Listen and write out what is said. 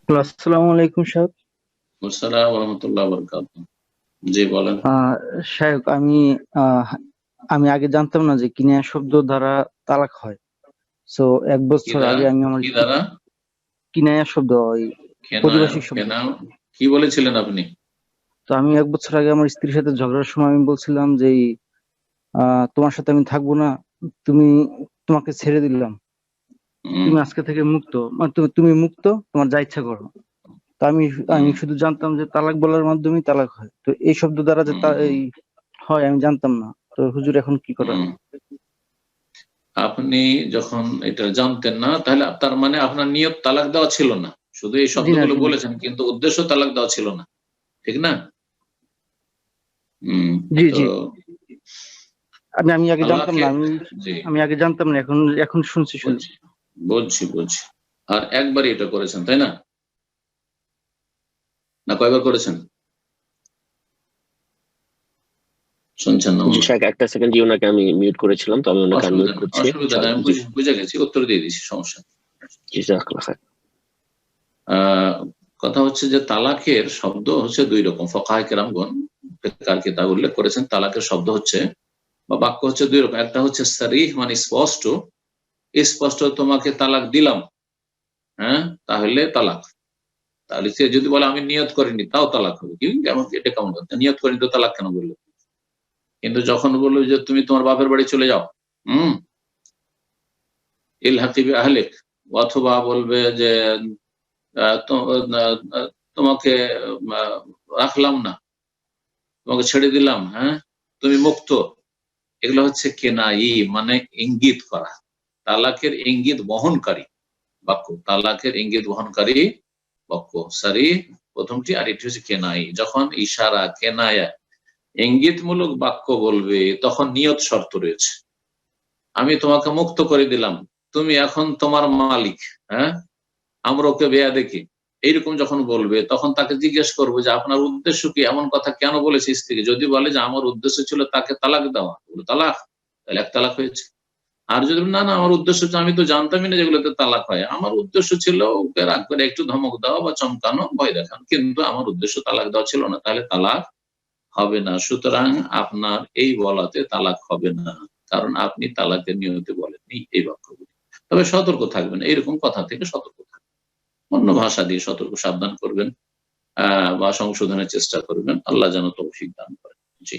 আসসালামু আলাইকুম সাহেব। আসসালাম ওয়া রাহমাতুল্লাহি ওয়া বারাকাতুহু। জি বলেন। সাহেব, আহ, আমি আগে জানতাম না যে কিনা শব্দ দ্বারা তালাক হয়। সো এক কি বছর দ্বারা? আগে আমি আমার কি দ্বারা? কিনায়া শব্দ, ওই কেনা? পারিভাষিক শব্দ। কেনা? কি বলেছিলেন আপনি? তো আমি এক বছর আগে আমার স্ত্রীর সাথে ঝগড়ার সময় আমি বলছিলাম যে তোমার সাথে আমি থাকবো না, তুমি তোমাকে ছেড়ে দিলাম, হুম, তুমি আজকে থেকে মুক্ত, মানে তুমি মুক্ত, তোমার যা ইচ্ছা করো। তো আমি হুম, আমি শুধু জানতাম যে তালাক বলার মাধ্যমেই তালাক হয়, তো এই শব্দ দ্বারা যে হুম, হুম, এই হয় আমি জানতাম না। তো হুজুর এখন কি করা? হুম। আপনি যখন এটা জানতেন না, তাহলে তার মানে আপনার নিয়ত তালাক দেওয়া ছিল না, শুধু এই জি না, শব্দগুলো জি না। বলেছেন, কিন্তু উদ্দেশ্য তালাক দেওয়া ছিল না, ঠিক না? হম। জি, তো জি। আমি আমি আগে জানতাম না। তালাকে, আমি জি, আমি আগে জানতাম না, এখন এখন শুনছি শুধু। বলছি বলছি বলছি আর একবারই এটা করেছেন, তাই না? না কয়বার করেছেন? শুনছেন না জি মনে হয়। শাক, একটা সেকেন্ড জি, ওনাকে আমি মিউট করেছিলাম, তো আমি ওনাকে অসুবিধা আনমিউট নেই, করছি। অসুবিধা নেই, আমি জি। বুঝে গেছি, উত্তর দিয়ে দিচ্ছি, সমস্যা নেই। জি জাজাকাল্লাহ খাইর। আহ, কথা হচ্ছে যে তালাকের শব্দ হচ্ছে দুই রকম। ফাকাহে কেরামগণ ফিকহের কিতাব উল্লেখ করেছেন তালাকের শব্দ হচ্ছে বা বাক্য হচ্ছে দুই রকম। একটা হচ্ছে সারিহ, মানে স্পষ্ট, স্পষ্ট তোমাকে তালাক দিলাম, হ্যাঁ, তাহলে তালাক। তাহলে সে যদি বলে আমি নিয়ত করিনি, তাও তালাক হবে। কি কেমন, এটা কেমন কথা, নিয়ত করিনি তো তালাক কেন বললো? কিন্তু যখন বললো যে তুমি তোমার বাপের বাড়ি চলে যাও, হম, ইলহাকি বি আহলিক, অথবা বলবে যে তোমাকে রাখলাম না, তোমাকে ছেড়ে দিলাম, হ্যাঁ, তুমি মুক্ত, এগুলো হচ্ছে কেনাই, মানে ইঙ্গিত করা। তালাকের ইঙ্গিত বহনকারী বাক্য, তালাকের ইঙ্গিত বহনকারী বাক্য সারি প্রথমটি, আর এটি হচ্ছে কেনাই। যখন ইশারা, কেনায়া, ইঙ্গিতমূলক বাক্য বলবে, তখন নিয়ত শর্ত রয়েছে। আমি তোমাকে মুক্ত করে দিলাম, তুমি এখন তোমার মালিক, হ্যাঁ, আমরা ওকে বেয়া দেখি, এইরকম যখন বলবে, তখন তাকে জিজ্ঞেস করবো যে আপনার উদ্দেশ্য কি, এমন কথা কেন বলেছে স্ত্রীকে। যদি বলে যে আমার উদ্দেশ্য ছিল তাকে তালাক দেওয়া, তালাক, তাহলে এক তালাক হয়েছে। আর যদি না না, আমার উদ্দেশ্য হচ্ছে, আমি তো জানতামই না যেগুলোতে তালাক হয়, আমার উদ্দেশ্য ছিল ওকে রাগ করে একটু ধমক দেওয়া বা চমকানো, ভয় দেখানো, কিন্তু আমার উদ্দেশ্য তালাক দেওয়া ছিল না, তাহলে তালাক হবে না। সুতরাং আপনার এই বলাতে তালাক হবে না, কারণ আপনি তালাকের নিয়তে বলেননি এই বাক্যগুলি। তবে সতর্ক থাকবেন, এইরকম কথা থেকে সতর্ক থাকবেন, অন্য ভাষা দিয়ে সতর্ক সাবধান করবেন, বা সংশোধনের চেষ্টা করবেন। আল্লাহ যেন তৌফিক দান করেন। জি।